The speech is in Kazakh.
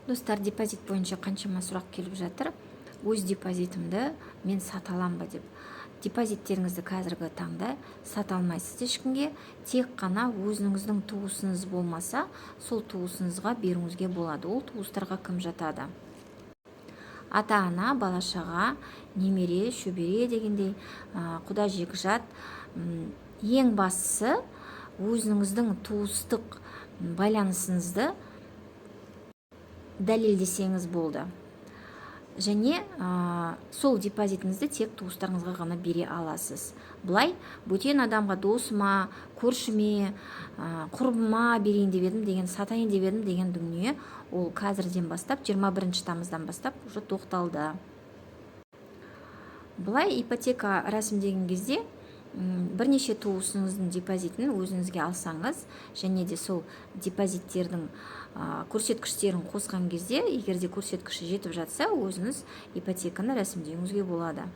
Достар, депозит бойынша қаншама сұрақ келіп жатыр. Өз депозитімді мен сата алам ба деп. Депозиттеріңізді қазіргі таңда сата алмайсыз ешкімге, тек қана өзіңіздің туысыңыз болмаса, сол туысыңызға беруіңізге болады. Ол туыстарға кім жатады? Ата-ана, бала-шаға, немере, шөбере дегендей, құда жекжат. Ең бастысы өзіңіздің туыстық байланысыңызды дәлелдесеңіз болды. Және сол депозитіңізді тек туыстарыңызға ғана бере аласыз. Бұлай бөтен адамға, досыма, көршіме, құрбыма берейін деп едім деген, сатайын деп едім деген дүние ол қазірден бастап, 21 тамыздан бастап уже тоқталды. Бұлай ипотека рәсімдеген кезде бірнеше туысыңыздың депозитін өзіңізге алсаңыз, және де сол депозиттердің көрсеткіштерін қосқан кезде, егер де көрсеткіші жетіп жатса, өзіңіз ипотеканы рәсімдеуіңізге болады.